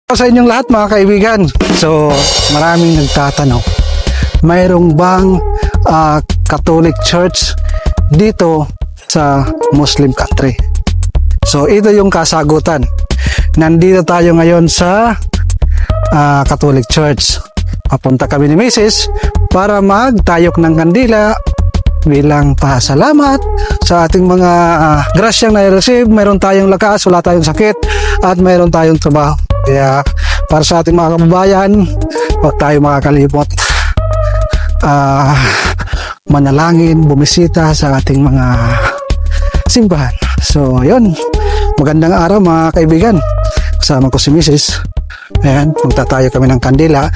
Sa inyong lahat mga kaibigan. So maraming nagtatanong, mayroong bang Catholic Church dito sa Muslim country? So ito yung kasagutan. Nandito tayo ngayon sa Catholic Church. Papunta kami ni Mrs. para magtayok ng kandila bilang pasalamat sa ating mga grasyang na-receive. Mayroon tayong lakas, wala tayong sakit, at mayroon tayong trabaho. Kaya para sa ating mga kababayan, huwag tayo makakalimot manalangin, bumisita sa ating mga simbahan. So yun, magandang araw mga kaibigan. Kasama ko si Mrs. Ayan, magtatayo kami ng kandila.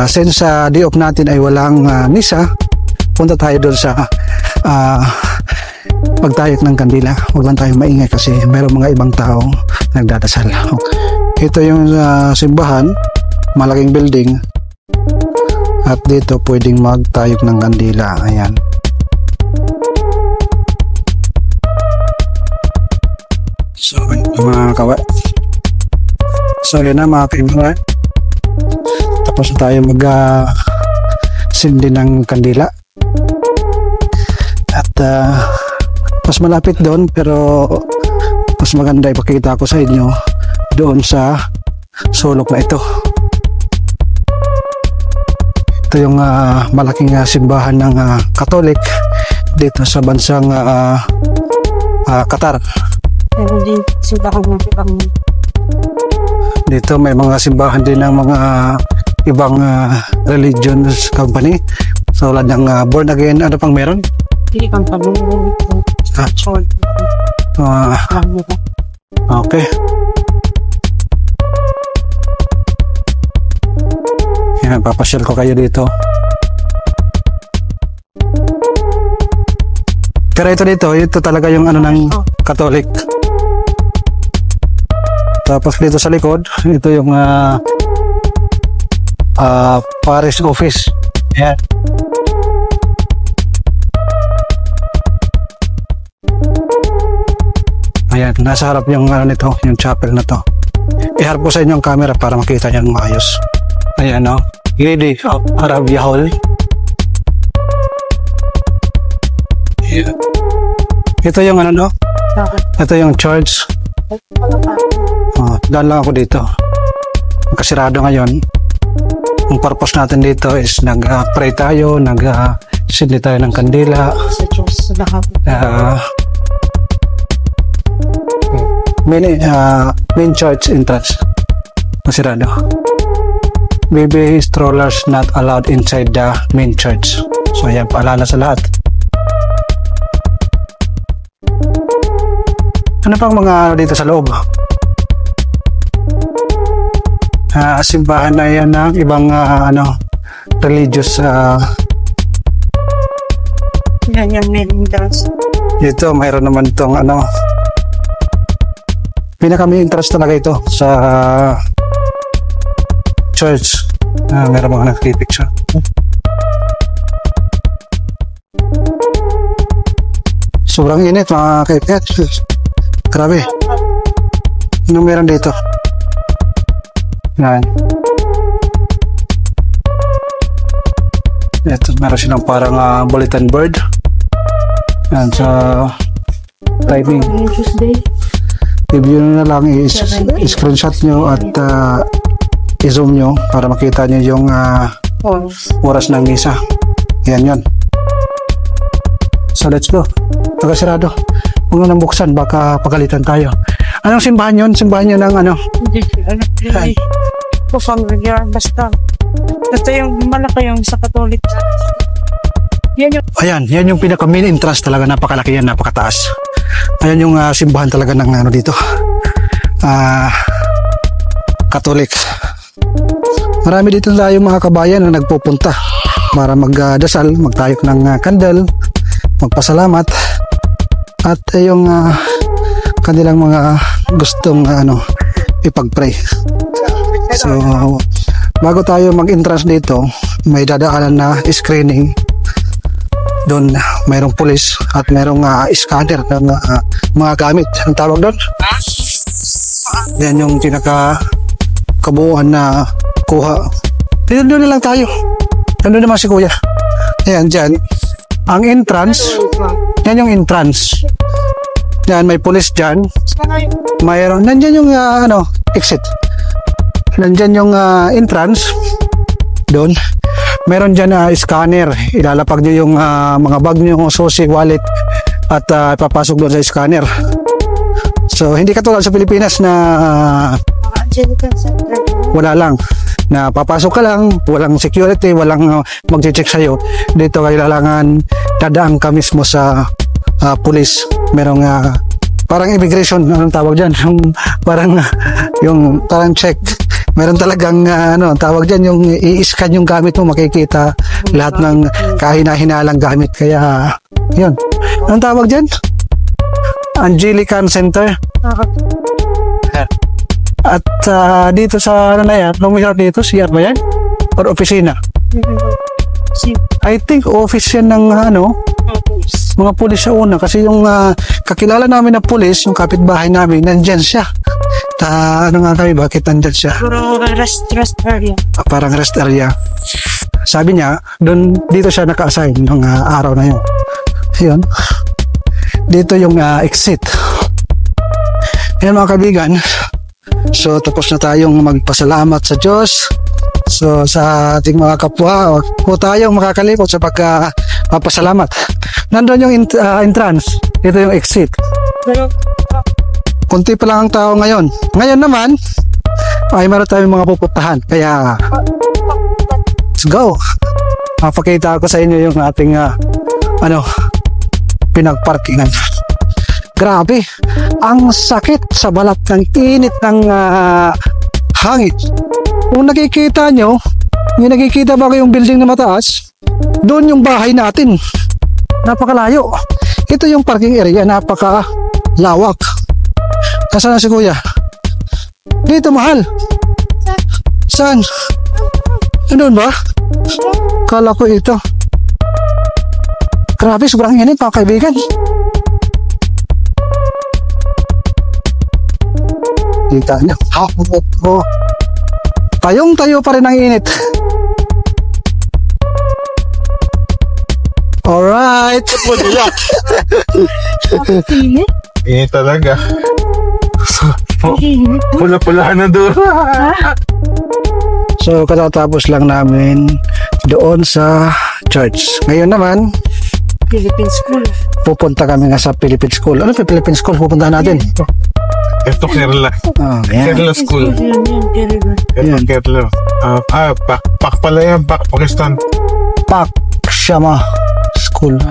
Since day off natin ay walang misa, punta tayo doon sa pagtayok ng kandila. Huwag lang tayo maingay kasi mayroong mga ibang tao nagdadasal. Ito yung simbahan, malaking building, at dito pwedeng magtayok ng kandila. Ayan. So mga kawa, so yun na mga kaibigan, tapos na tayo mag sindi ng kandila. At mas malapit doon, pero mas maganda ipakita ko sa inyo doon sa sulok na ito. Ito yung malaking simbahan ng Catholic dito sa bansang Qatar. Dito may mga simbahan din ng mga ibang religions company. So wala ng born again, ano pang meron? Okay. Yan, papasyal ko kayo dito. Pero ito talaga yung ano ng Catholic. Tapos dito sa likod, ito yung parish office. Yan. Ayan, nasa harap yung ano nito, yung chapel na to. Iharap ko sa inyo ang camera para makita niyo maayos. Ayan, no? Gate of Arabia Hall. Ayan. Ito yung ano, no? Ito yung church. Daan lang ako dito. Kasirado ngayon. Ang purpose natin dito is nag-pray tayo, nag-sindi tayo ng kandila. Main church entrance masirado. Baby strollers not allowed inside the main church. So ayan, paalala sa lahat. Ano pang mga dito sa loob? Simbahan na yan ng ibang religious. Yan yung main entrance. Dito mayroon naman itong pinaka-main entrance talaga ito sa church. Meron mga nakikipicture. Sobrang init mga kaibigan. Grabe. Anong meron dito? Yan. Ito, meron silang parang bulletin board. Yan sa timing. I-view na lang, i-screenshot nyo at i-zoom nyo para makita nyo yung oras ng misa. Yan yun. So let's go. Pagkasirado, huwag nang buksan, baka pagalitan tayo. Anong simbahan yun? Simbahan nyo ng ano? Basta yung malaki yung sa Catholic. Ayan, yan yung pinaka-main entrance talaga, napakalaki yan, napakataas. Ayan yung simbahan talaga ng ano dito, Catholic. Marami dito tayo mga kabayan na nagpupunta para magdasal, magtayok ng kandal, magpasalamat, at yung kanilang mga gustong ipag-pray. So bago tayo mag-entrance dito, may dadaanan na screening. Doon mayroong pulis at mayroong scanner ng mga gamit. Ang tawag doon? Yan yung kabuuan na kuha. Dito na lang tayo. Nandun naman si kuya. Ayan, dyan. Ang entrance, yan yung entrance. Yan, may police dyan. Mayroon, nandyan yung exit. Nandyan yung entrance. Doon. Meron dyan scanner. Ilalapag nyo yung mga bag nyo, yung susi, wallet, at ipapasok doon sa scanner. So, hindi katulad sa Pilipinas na wala lang. Na papasok ka lang, walang security, walang mag-check sa'yo. Dito kailangan dadaan ka mismo sa police. Merong parang immigration, anong tawag dyan? Yung parang check. Meron talagang tawag dyan, yung i-scan yung gamit mo, makikita lahat ng kahina-hinalang gamit. Kaya, yun. Anong tawag dyan? Anglican Center. At dito sa na yan, dito, CR ba yan? Or opisina? I think office yan ng mga pulis sa una. Kasi yung kakilala namin na pulis, yung kapitbahay namin, nandyan siya. Ano nga kami, bakit nandyan siya? Rest area. Parang rest area. Sabi niya, dito siya naka-assign ng araw na yun. Yun. Dito yung exit. Yan mga kaibigan. So, tapos na tayong magpasalamat sa Diyos. So, sa ating mga kapwa, o tayong makakalimot sa pagpapasalamat. Nandun yung entrance. Ito yung exit. Kunti pa lang ang tao ngayon. Ngayon naman, ay meron tayong mga pupuntahan. Kaya, let's go. Mapakita ko sa inyo yung ating, pinagparkingan. Grabe, ang sakit sa balat ng init ng hangin. Kung nakikita nyo, yung nakikita ba yung building na mataas, doon yung bahay natin. Napakalayo. Ito yung parking area, napakalawak. Nasaan na si kuya? Dito, mahal. Saan? Doon ba? Kala ko ito. Grabe, sobrang init mga kaibigan. Kita nyo. Tayong-tayo pa rin ang init. Alright. Init talaga. Pula-pula na doon. So, katatapos lang namin doon sa church. Ngayon naman, Philippine School. pupunta kami nga sa Philippine School. Ano sa Philippine School pupunta natin? Ito Kerala. Yan. Kerala School. Yan. Kerala. Pak pala yan. Pakistan. Pakshama School.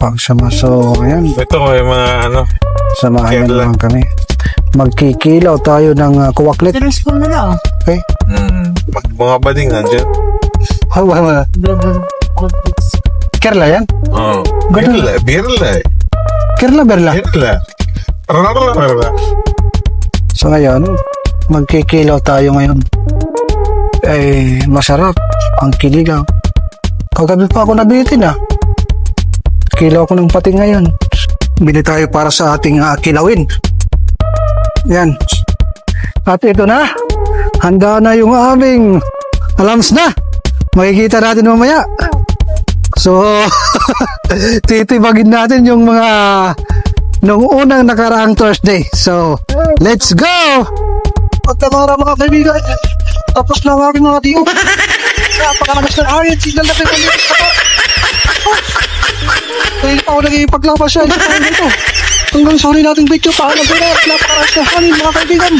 Pakshama. So, ayan. Ito yung mga Samahan Kerala. naman kami. Magkikilaw tayo ng kuwaklit. Philippine School na lang. Okay? Mga bading nandiyan. Wala. Kerala yan? Oo. Ganun. Birla. Berla. Kerala. So ngayon, magkikilaw tayo ngayon. Masarap ang kiligaw. Kagabi pa ako nabitin Kilaw ko ng pating ngayon. Bili tayo para sa ating kilawin. Yan. At ito na. Handa na yung aming alams na. Makikita natin mamaya. So, titibagin natin yung mga nung unang nakaraang Thursday. So, let's go! Pagkamara mga kaibigan, tapos na ang aking mga diyo. Napakalagas ng hangin, signal na pinagalitis na po. Kaya pa ako naging-paglabas siya ito. Hanggang sorry nating video, paano ba na napakalagas ng hangin mga kaibigan.